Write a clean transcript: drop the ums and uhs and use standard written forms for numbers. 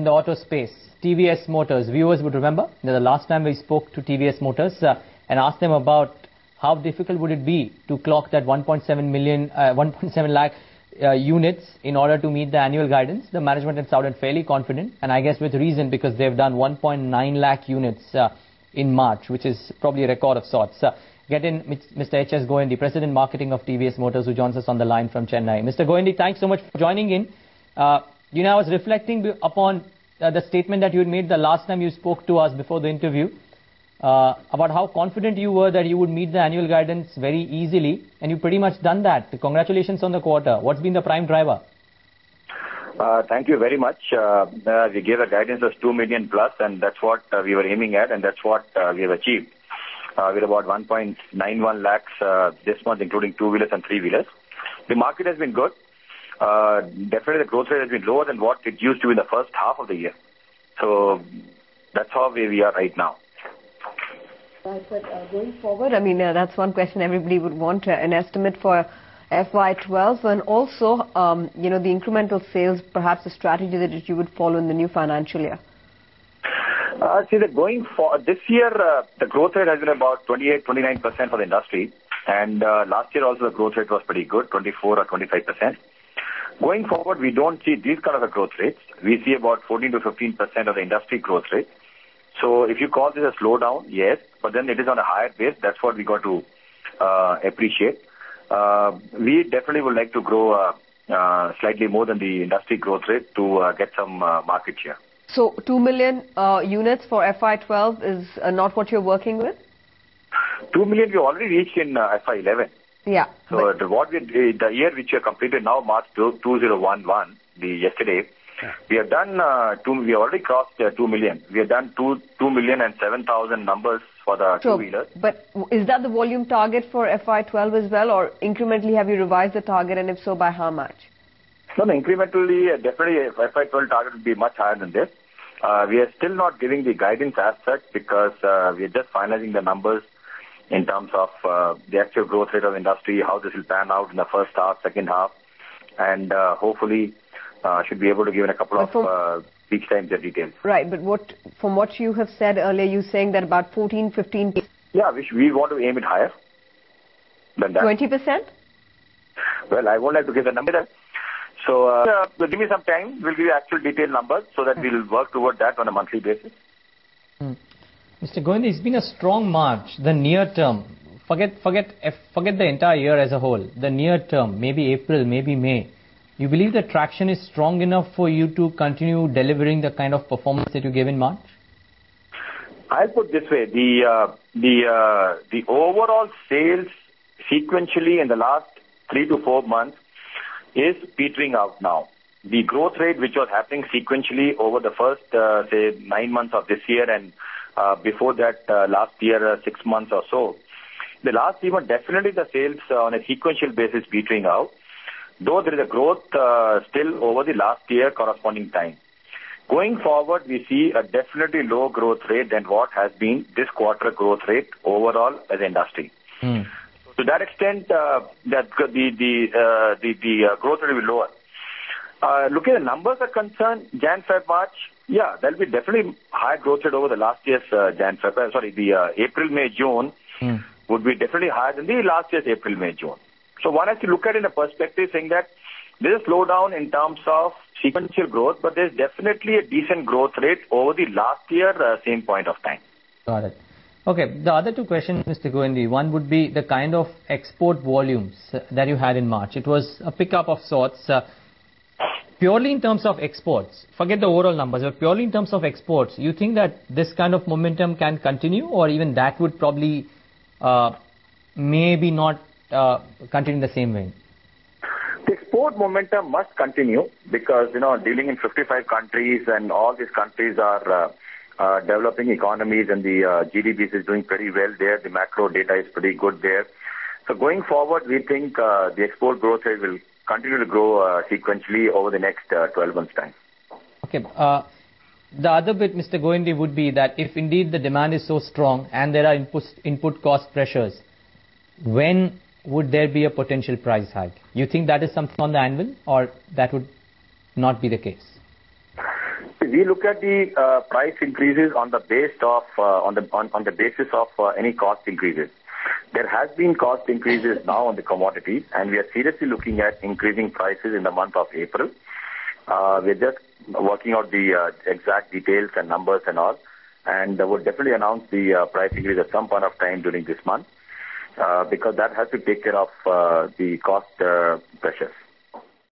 in the auto space, TVS Motors. Viewers would remember that the last time we spoke to TVS Motors and asked them about how difficult would it be to clock that 1.7 lakh units in order to meet the annual guidance. The management had sounded fairly confident, and I guess with reason, because they've done 1.9 lakh units in March, which is probably a record of sorts. Get in Mr. H.S. Goendy, President Marketing of TVS Motors, who joins us on the line from Chennai. Mr. Goendy, thanks so much for joining in. I was reflecting upon the statement that you had made the last time you spoke to us before the interview about how confident you were that you would meet the annual guidance very easily, and you pretty much done that. Congratulations on the quarter. What's been the prime driver? Thank you very much. We gave a guidance of 2 million plus, and that's what we were aiming at, and that's what we have achieved. We're about 1.91 lakhs this month, including two-wheelers and three-wheelers. The market has been good. Definitely the growth rate has been lower than what it used to in the first half of the year. So that's how we are right now. Right, but going forward, that's one question everybody would want, an estimate for FY12, and also, the incremental sales, perhaps a strategy that you would follow in the new financial year. Going for this year, the growth rate has been about 28-29% for the industry, and last year also the growth rate was pretty good, 24 or 25%. Going forward, we don't see these kind of a growth rates. We see about 14 to 15% of the industry growth rate. So if you call this a slowdown, yes, but then it is on a higher base. That's what we got to appreciate. We definitely would like to grow slightly more than the industry growth rate to get some market share. So 2 million units for FY12 is not what you're working with? 2 million we already reached in FY11. Yeah. So the year which we have completed now, March 2011, yesterday, yeah. We have done we already crossed 2 million. We have done 2 million and 7,000 numbers for the two-wheelers. But is that the volume target for FY12 as well, or incrementally have you revised the target, and if so, by how much? No, incrementally, definitely FY12 target would be much higher than this. We are still not giving the guidance as such because we are just finalizing the numbers in terms of the actual growth rate of the industry, how this will pan out in the first half, second half, and hopefully should be able to give in a couple of weeks' time the details. Right, but from what you have said earlier, you're saying that about 14, 15... Yeah, we want to aim it higher than that. 20%? Well, I won't like to give the number. So give me some time. We'll give you actual detailed numbers so that we'll work toward that on a monthly basis. Mr. Goendy, it's been a strong March. The near term, forget the entire year as a whole. The near term, maybe April, maybe May. You believe the traction is strong enough for you to continue delivering the kind of performance that you gave in March? I'll put it this way: the overall sales sequentially in the last 3 to 4 months is petering out now. The growth rate which was happening sequentially over the first, 9 months of this year and before that last year, 6 months or so, the last year definitely the sales on a sequential basis petering out, though there is a growth still over the last year corresponding time. Going forward, we see a definitely low growth rate than what has been this quarter growth rate overall as an industry. To that extent, that the growth rate will be lower. Looking at the numbers are concerned, Jan, Feb, March, yeah, there will be definitely high growth rate over the last year's Jan, Feb. The April, May, June would be definitely higher than the last year's April, May, June. So one has to look at it in a perspective saying that there is a slowdown in terms of sequential growth, but there is definitely a decent growth rate over the last year, same point of time. Got it. Okay, the other two questions, Mr. Goendy. One would be the kind of export volumes that you had in March. It was a pickup of sorts. Purely in terms of exports, forget the overall numbers, but purely in terms of exports, you think that this kind of momentum can continue, or even that would probably maybe not continue in the same way? The export momentum must continue because, dealing in 55 countries and all these countries are developing economies and the GDP is doing pretty well there. The macro data is pretty good there. So going forward, we think the export growth rate will continue to grow sequentially over the next 12 months' time. Okay. The other bit, Mr. Goendy, would be that if indeed the demand is so strong and there are input cost pressures, when would there be a potential price hike? You think that is something on the anvil, or that would not be the case? we look at the price increases on the basis of any cost increases. There has been cost increases now on the commodities, and we are seriously looking at increasing prices in the month of April. We're just working out the exact details and numbers and all, and we'll definitely announce the price increase at some point of time during this month, because that has to take care of the cost pressures.